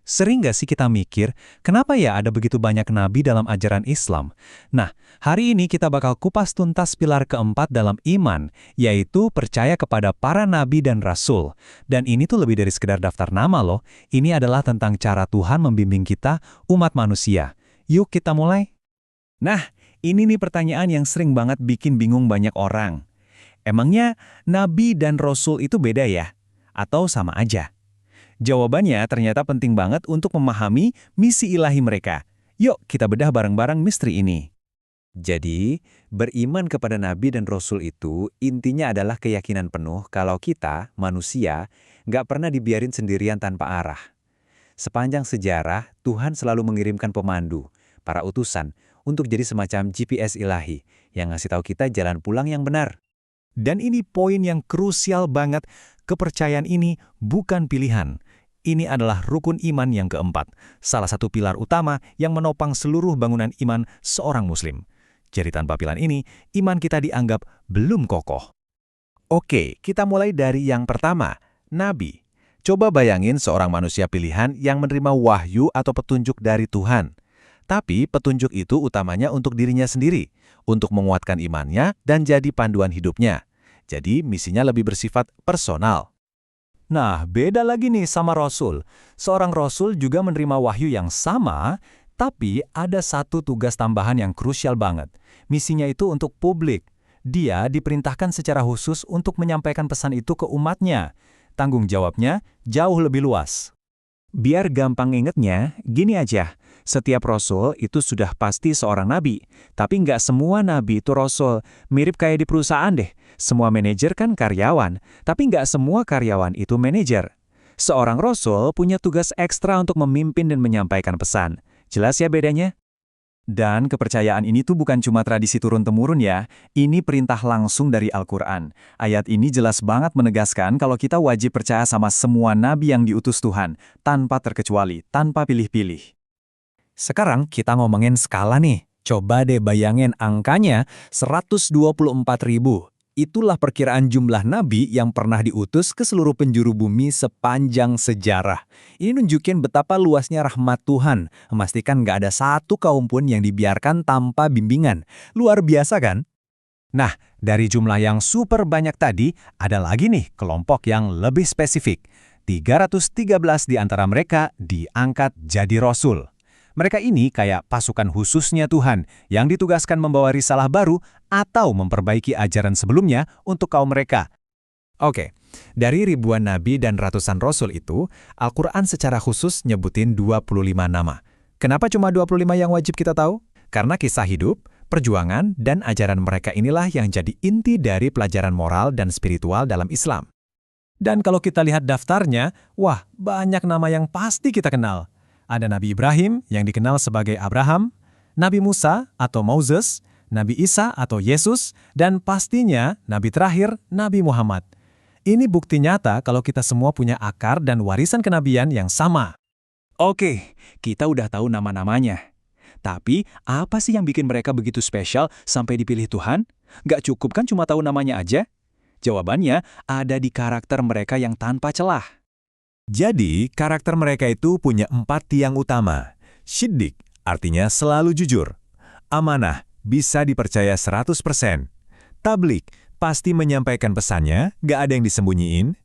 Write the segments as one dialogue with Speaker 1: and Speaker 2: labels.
Speaker 1: Sering nggak sih kita mikir, kenapa ya ada begitu banyak nabi dalam ajaran Islam? Nah, hari ini kita bakal kupas tuntas pilar keempat dalam iman, yaitu percaya kepada para nabi dan rasul. Dan ini tuh lebih dari sekedar daftar nama loh, ini adalah tentang cara Tuhan membimbing kita, umat manusia. Yuk kita mulai. Nah, ini nih pertanyaan yang sering banget bikin bingung banyak orang. Emangnya nabi dan rasul itu beda ya? Atau sama aja? Jawabannya ternyata penting banget untuk memahami misi ilahi mereka. Yuk kita bedah bareng-bareng misteri ini. Jadi, beriman kepada nabi dan rasul itu intinya adalah keyakinan penuh kalau kita, manusia, nggak pernah dibiarin sendirian tanpa arah. Sepanjang sejarah, Tuhan selalu mengirimkan pemandu, para utusan, untuk jadi semacam GPS ilahi yang ngasih tahu kita jalan pulang yang benar. Dan ini poin yang krusial banget, kepercayaan ini bukan pilihan. Ini adalah rukun iman yang keempat, salah satu pilar utama yang menopang seluruh bangunan iman seorang muslim. Jadi tanpa pilar ini, iman kita dianggap belum kokoh. Oke, kita mulai dari yang pertama, nabi. Coba bayangin seorang manusia pilihan yang menerima wahyu atau petunjuk dari Tuhan. Tapi petunjuk itu utamanya untuk dirinya sendiri, untuk menguatkan imannya dan jadi panduan hidupnya. Jadi misinya lebih bersifat personal. Nah, beda lagi nih sama Rasul. Seorang Rasul juga menerima wahyu yang sama, tapi ada satu tugas tambahan yang krusial banget. Misinya itu untuk publik. Dia diperintahkan secara khusus untuk menyampaikan pesan itu ke umatnya. Tanggung jawabnya jauh lebih luas. Biar gampang ingetnya, gini aja. Setiap rasul itu sudah pasti seorang nabi. Tapi nggak semua nabi itu rasul. Mirip kayak di perusahaan deh. Semua manajer kan karyawan, tapi nggak semua karyawan itu manajer. Seorang rasul punya tugas ekstra untuk memimpin dan menyampaikan pesan. Jelas ya bedanya? Dan kepercayaan ini tuh bukan cuma tradisi turun-temurun ya. Ini perintah langsung dari Al-Quran. Ayat ini jelas banget menegaskan kalau kita wajib percaya sama semua nabi yang diutus Tuhan, tanpa terkecuali, tanpa pilih-pilih. Sekarang kita ngomongin skala nih. Coba deh bayangin angkanya 124.000. Itulah perkiraan jumlah nabi yang pernah diutus ke seluruh penjuru bumi sepanjang sejarah. Ini nunjukin betapa luasnya rahmat Tuhan, memastikan nggak ada satu kaum pun yang dibiarkan tanpa bimbingan. Luar biasa kan? Nah, dari jumlah yang super banyak tadi, ada lagi nih kelompok yang lebih spesifik. 313 di antara mereka diangkat jadi rasul. Mereka ini kayak pasukan khususnya Tuhan yang ditugaskan membawa risalah baru atau memperbaiki ajaran sebelumnya untuk kaum mereka. Oke, dari ribuan nabi dan ratusan rasul itu, Al-Quran secara khusus nyebutin 25 nama. Kenapa cuma 25 yang wajib kita tahu? Karena kisah hidup, perjuangan, dan ajaran mereka inilah yang jadi inti dari pelajaran moral dan spiritual dalam Islam. Dan kalau kita lihat daftarnya, wah banyak nama yang pasti kita kenal. Ada Nabi Ibrahim yang dikenal sebagai Abraham, Nabi Musa atau Moses, Nabi Isa atau Yesus, dan pastinya Nabi terakhir, Nabi Muhammad. Ini bukti nyata kalau kita semua punya akar dan warisan kenabian yang sama. Oke, kita udah tahu nama-namanya. Tapi apa sih yang bikin mereka begitu spesial sampai dipilih Tuhan? Gak cukup kan cuma tahu namanya aja? Jawabannya ada di karakter mereka yang tanpa celah. Jadi, karakter mereka itu punya 4 tiang utama. Syiddiq, artinya selalu jujur. Amanah, bisa dipercaya 100%. Tablik, pasti menyampaikan pesannya, gak ada yang disembunyiin.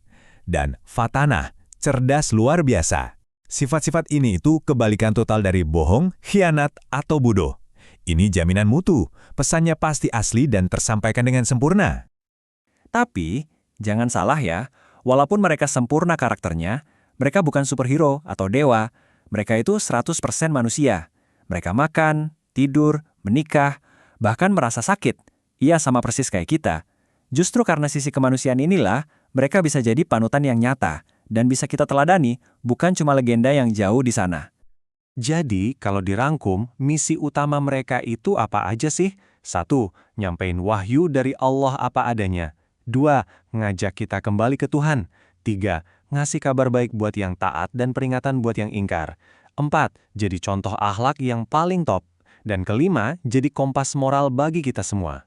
Speaker 1: Dan fatanah, cerdas luar biasa. Sifat-sifat ini itu kebalikan total dari bohong, khianat, atau bodoh. Ini jaminan mutu, pesannya pasti asli dan tersampaikan dengan sempurna. Tapi, jangan salah ya, walaupun mereka sempurna karakternya, mereka bukan superhero atau dewa. Mereka itu 100% manusia. Mereka makan, tidur, menikah, bahkan merasa sakit. Iya sama persis kayak kita. Justru karena sisi kemanusiaan inilah, mereka bisa jadi panutan yang nyata dan bisa kita teladani, bukan cuma legenda yang jauh di sana. Jadi, kalau dirangkum, misi utama mereka itu apa aja sih? 1. Nyampein wahyu dari Allah apa adanya. 2. Ngajak kita kembali ke Tuhan. 3. Ngasih kabar baik buat yang taat dan peringatan buat yang ingkar. 4. Jadi contoh akhlak yang paling top. Dan kelima, jadi kompas moral bagi kita semua.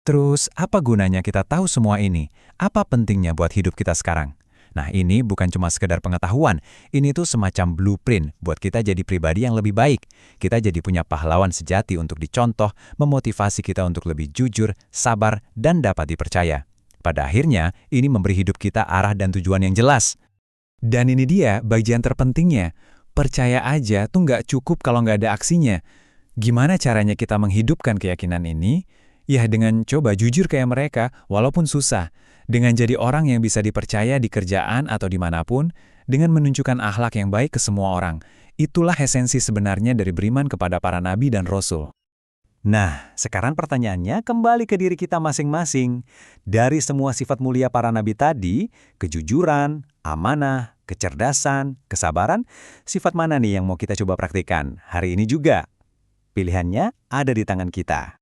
Speaker 1: Terus, apa gunanya kita tahu semua ini? Apa pentingnya buat hidup kita sekarang? Nah, ini bukan cuma sekedar pengetahuan, ini tuh semacam blueprint buat kita jadi pribadi yang lebih baik. Kita jadi punya pahlawan sejati untuk dicontoh, memotivasi kita untuk lebih jujur, sabar, dan dapat dipercaya. Pada akhirnya, ini memberi hidup kita arah dan tujuan yang jelas. Dan ini dia bagian terpentingnya. Percaya aja tuh nggak cukup kalau nggak ada aksinya. Gimana caranya kita menghidupkan keyakinan ini? Ya dengan coba jujur kayak mereka, walaupun susah. Dengan jadi orang yang bisa dipercaya di kerjaan atau dimanapun, dengan menunjukkan akhlak yang baik ke semua orang. Itulah esensi sebenarnya dari beriman kepada para nabi dan rasul. Nah, sekarang pertanyaannya kembali ke diri kita masing-masing. Dari semua sifat mulia para nabi tadi, kejujuran, amanah, kecerdasan, kesabaran, sifat mana nih yang mau kita coba praktikkan hari ini juga? Pilihannya ada di tangan kita.